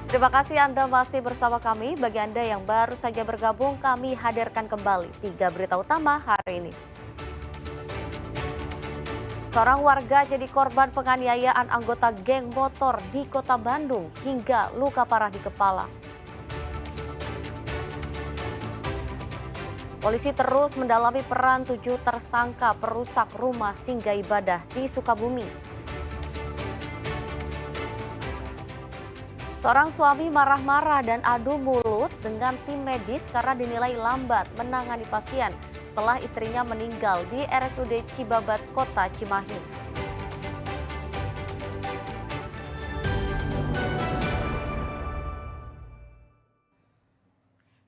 Terima kasih Anda masih bersama kami. Bagi Anda yang baru saja bergabung, kami hadirkan kembali 3 berita utama hari ini. Seorang warga jadi korban penganiayaan anggota geng motor di Kota Bandung hingga luka parah di kepala. Polisi terus mendalami peran 7 tersangka perusak rumah singgah ibadah di Sukabumi. Seorang suami marah-marah dan adu mulut dengan tim medis karena dinilai lambat menangani pasien setelah istrinya meninggal di RSUD Cibabat, Kota Cimahi.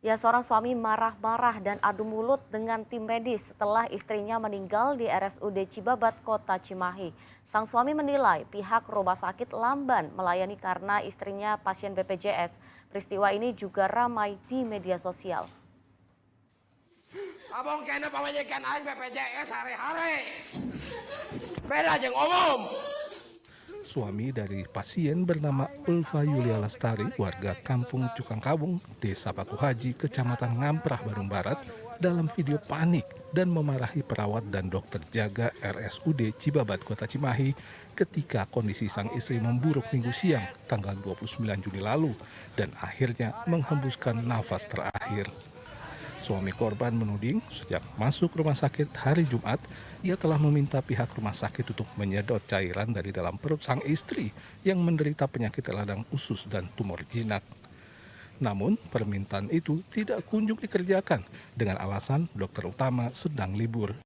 Ya, seorang suami marah-marah dan adu mulut dengan tim medis setelah istrinya meninggal di RSUD Cibabat, Kota Cimahi. Sang suami menilai pihak rumah sakit lamban melayani karena istrinya pasien BPJS. Peristiwa ini juga ramai di media sosial. Abang kena pamajikan aing BPJS hari-hari. Beda jeung umum. Suami dari pasien bernama Ulfa Yulia Lestari, warga Kampung Cukangkabung, Desa Paku Haji, Kecamatan Ngamprah, Bandung Barat, dalam video panik dan memarahi perawat dan dokter jaga RSUD Cibabat, Kota Cimahi ketika kondisi sang istri memburuk Minggu siang, tanggal 29 Juni lalu, dan akhirnya menghembuskan nafas terakhir. Suami korban menuding sejak masuk rumah sakit hari Jumat, ia telah meminta pihak rumah sakit untuk menyedot cairan dari dalam perut sang istri yang menderita penyakit radang usus dan tumor jinak. Namun, permintaan itu tidak kunjung dikerjakan dengan alasan dokter utama sedang libur.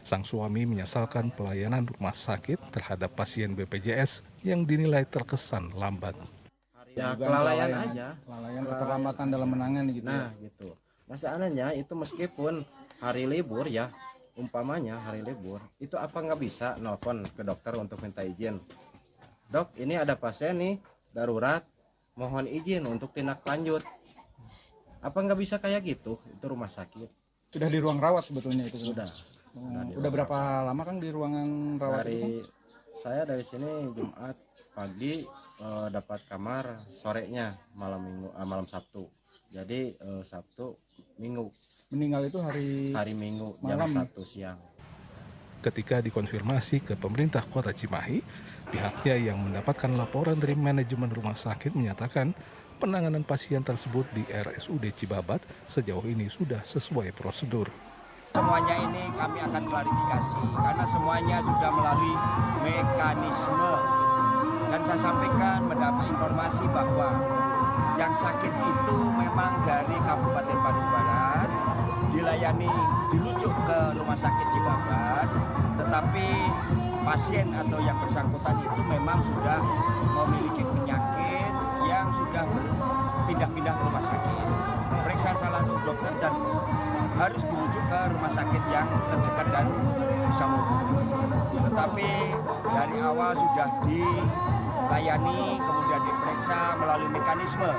Sang suami menyesalkan pelayanan rumah sakit terhadap pasien BPJS yang dinilai terkesan lambat. Ya, kelalaian aja. Kelalaian, keterlambatan dalam menangani gitu. Nah, gitu. Masalahnya itu meskipun hari libur ya, umpamanya hari libur, itu apa nggak bisa nelpon ke dokter untuk minta izin? Dok, ini ada pasien nih, darurat, mohon izin untuk tindak lanjut. Apa nggak bisa kayak gitu? Itu rumah sakit. Sudah di ruang rawat sebetulnya itu. Sudah. Udah berapa lama Kang di ruangan rawat itu? Saya dari sini Jumat pagi dapat kamar sorenya malam Sabtu. Jadi Sabtu Minggu. Meninggal itu hari Minggu malam. jam 1 siang. Ketika dikonfirmasi ke pemerintah Kota Cimahi, pihaknya yang mendapatkan laporan dari manajemen rumah sakit menyatakan penanganan pasien tersebut di RSUD Cibabat sejauh ini sudah sesuai prosedur. Semuanya ini kami akan klarifikasi karena semuanya sudah melalui mekanisme. Dan saya sampaikan mendapat informasi bahwa yang sakit itu memang dari Kabupaten Bandung Barat, dirujuk ke rumah sakit Cibabat, tetapi pasien atau yang bersangkutan itu memang sudah memiliki penyakit yang sudah berpindah-pindah ke rumah sakit. Periksa salah satu dokter dan harus dirujuk ke rumah sakit yang terdekat dan bisa menghubungi. Tetapi dari awal sudah dilayani, kemudian diperiksa melalui mekanisme.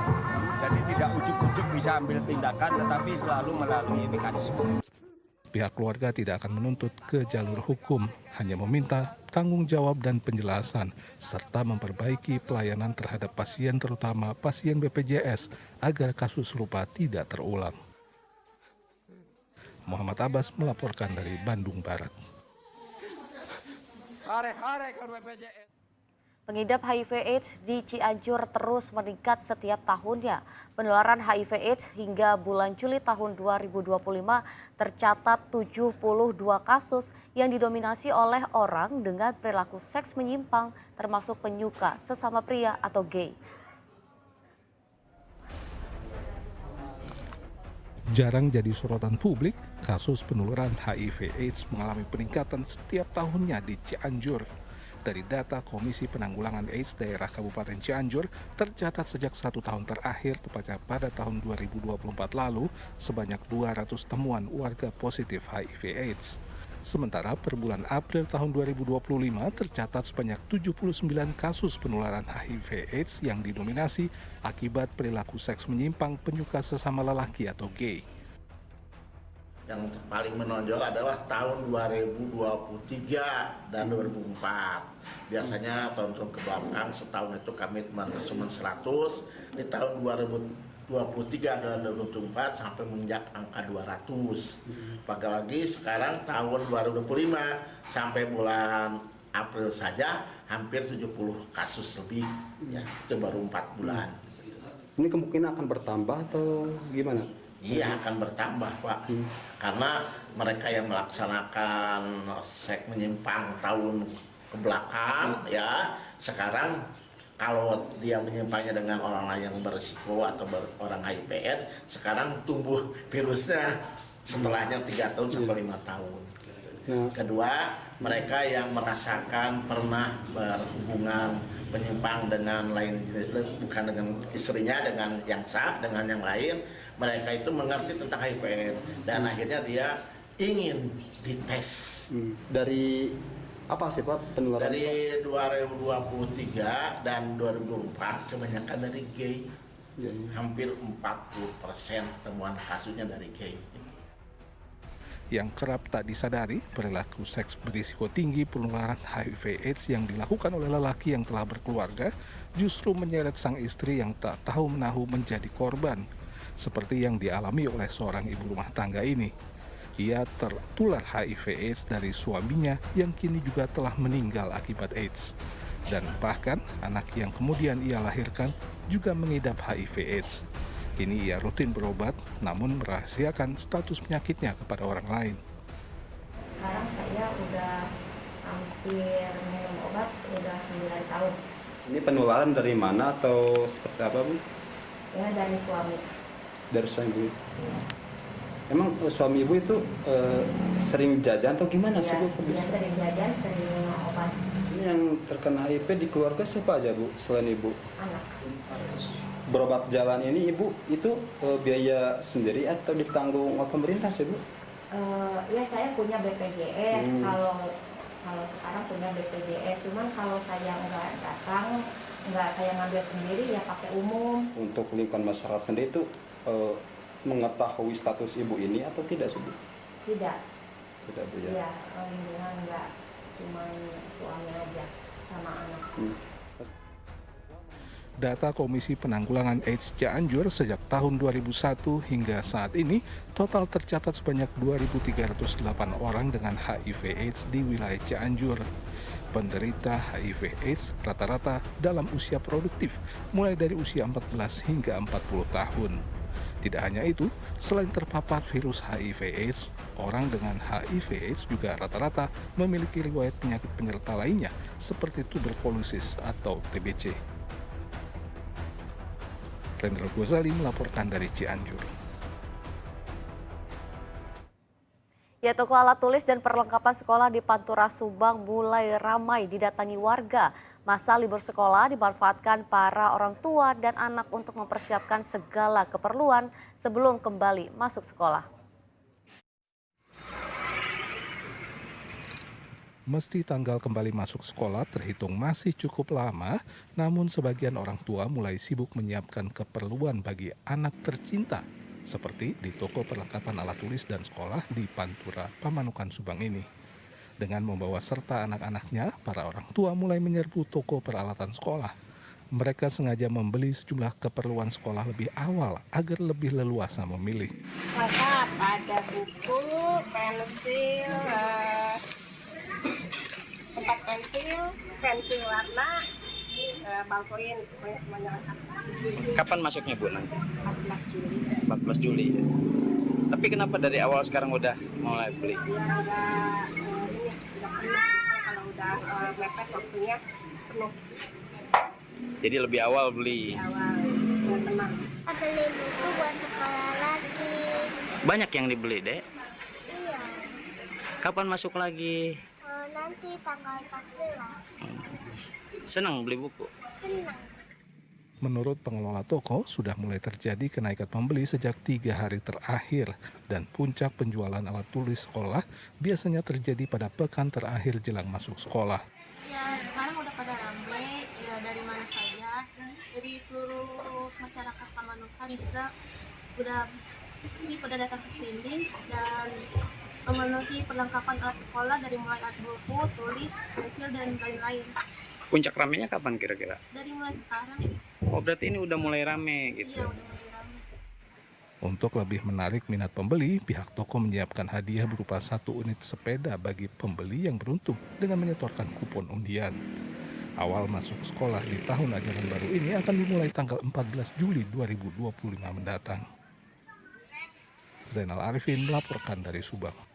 Jadi tidak ujuk-ujuk bisa ambil tindakan, tetapi selalu melalui mekanisme. Pihak keluarga tidak akan menuntut ke jalur hukum, hanya meminta tanggung jawab dan penjelasan, serta memperbaiki pelayanan terhadap pasien terutama pasien BPJS agar kasus serupa tidak terulang. Muhammad Abbas melaporkan dari Bandung Barat. Pengidap HIV/AIDS di Cianjur terus meningkat setiap tahunnya. Penularan HIV/AIDS hingga bulan Juli tahun 2025 tercatat 72 kasus yang didominasi oleh orang dengan perilaku seks menyimpang termasuk penyuka sesama pria atau gay. Jarang jadi sorotan publik, kasus penularan HIV/AIDS mengalami peningkatan setiap tahunnya di Cianjur. Dari data Komisi Penanggulangan AIDS Daerah Kabupaten Cianjur, tercatat sejak 1 tahun terakhir, tepatnya pada tahun 2024 lalu, sebanyak 200 temuan warga positif HIV/AIDS. Sementara per bulan April tahun 2025 tercatat sebanyak 79 kasus penularan HIV/AIDS yang didominasi akibat perilaku seks menyimpang penyuka sesama lelaki atau gay. yang paling menonjol adalah tahun 2023 dan 2004. Biasanya tahun-tahun ke belakang setahun itu kami cuma 100, di tahun 2023 dan 2024 sampai menginjak angka 200. Apalagi sekarang tahun 2025 sampai bulan April saja hampir 70 kasus lebih, ya itu baru 4 bulan. Ini kemungkinan akan bertambah atau gimana? Iya akan bertambah Pak, karena mereka yang melaksanakan seks menyimpang tahun ke belakang ya sekarang kalau dia menyimpangnya dengan orang lain yang berisiko atau orang HIV/AIDS sekarang tumbuh virusnya setelahnya 3 tahun sampai 5 tahun. Kedua, mereka yang merasakan pernah berhubungan menyimpang dengan lain jenis, bukan dengan istrinya, dengan yang sah, dengan yang lain, mereka itu mengerti tentang HIV dan akhirnya dia ingin dites. Dari apa sih Pak penularan? Dari 2023 dan 2004 kebanyakan dari gay, hampir 40% temuan kasusnya dari gay. Yang kerap tak disadari, perilaku seks berisiko tinggi penularan HIV/AIDS yang dilakukan oleh lelaki yang telah berkeluarga justru menyeret sang istri yang tak tahu menahu menjadi korban, seperti yang dialami oleh seorang ibu rumah tangga ini. Ia tertular HIV/AIDS dari suaminya yang kini juga telah meninggal akibat AIDS. Dan bahkan anak yang kemudian ia lahirkan juga mengidap HIV/AIDS. Kini ia rutin berobat, namun merahasiakan status penyakitnya kepada orang lain. Sekarang saya udah hampir minum obat udah 9 tahun. Ini penularan dari mana atau seperti apa Bu? Ya dari suami. Dari suami Ibu. Emang suami Ibu itu sering jajan atau gimana sih Bu? Dia sering jajan, sering minum obat. Ini yang terkena HIV di keluarga siapa aja Bu selain Ibu? Anak. Berobat jalan ini Ibu itu biaya sendiri atau ditanggung oleh pemerintah sih Bu? Ya saya punya BPJS, kalau sekarang punya BPJS, cuman kalau saya nggak datang, nggak saya ngambil sendiri ya pakai umum. Untuk lingkungan masyarakat sendiri itu mengetahui status Ibu ini atau tidak sih Bu? Tidak. Tidak Bu ya? Iya, lingkungan nggak, cuman suami aja sama anak. Data Komisi Penanggulangan AIDS Cianjur sejak tahun 2001 hingga saat ini, total tercatat sebanyak 2.308 orang dengan HIV/AIDS di wilayah Cianjur. Penderita HIV/AIDS rata-rata dalam usia produktif, mulai dari usia 14 hingga 40 tahun. Tidak hanya itu, selain terpapar virus HIV/AIDS, orang dengan HIV/AIDS juga rata-rata memiliki riwayat penyakit penyerta lainnya seperti tuberkulosis atau TBC. Rendra Ghazali melaporkan dari Cianjur. Ya, toko alat tulis dan perlengkapan sekolah di Pantura Subang mulai ramai didatangi warga. Masa libur sekolah dimanfaatkan para orang tua dan anak untuk mempersiapkan segala keperluan sebelum kembali masuk sekolah. Meski tanggal kembali masuk sekolah terhitung masih cukup lama, namun sebagian orang tua mulai sibuk menyiapkan keperluan bagi anak tercinta, seperti di toko perlengkapan alat tulis dan sekolah di Pantura, Pamanukan, Subang ini. Dengan membawa serta anak-anaknya, para orang tua mulai menyerbu toko peralatan sekolah. Mereka sengaja membeli sejumlah keperluan sekolah lebih awal agar lebih leluasa memilih. Lengkap, ada buku, pensil, tempat pensil warna, ballpoint, pokoknya semuanya lengkap. Kapan masuknya Bu nanti? 14 Juli. 14 Juli ya. Tapi kenapa dari awal sekarang udah mulai beli? Ya udah ini sudah penuh. Biasanya kalau udah mepet waktunya penuh. Jadi lebih awal beli. Awal supaya tenang. Beli buku buat sekolah lagi. Banyak yang dibeli, Dek? Iya. Kapan masuk lagi? Nanti tanggal 14. Senang beli buku? Senang. Menurut pengelola toko, sudah mulai terjadi kenaikan pembeli sejak 3 hari terakhir dan puncak penjualan alat tulis sekolah biasanya terjadi pada pekan terakhir jelang masuk sekolah. Ya sekarang udah pada ramai, ya dari mana saja, dari seluruh masyarakat Pamanukan juga udah sih pada datang ke sini dan memenuhi perlengkapan alat sekolah dari mulai alat buku, tulis, pensil, dan lain-lain. Puncak ramenya kapan kira-kira? Dari mulai sekarang. Oh, berarti ini udah mulai rame gitu. Iya, udah mulai rame. Untuk lebih menarik minat pembeli, pihak toko menyiapkan hadiah berupa 1 unit sepeda bagi pembeli yang beruntung dengan menyetorkan kupon undian. Awal masuk sekolah di tahun ajaran baru ini akan dimulai tanggal 14 Juli 2025 mendatang. Zainal Arifin melaporkan dari Subang.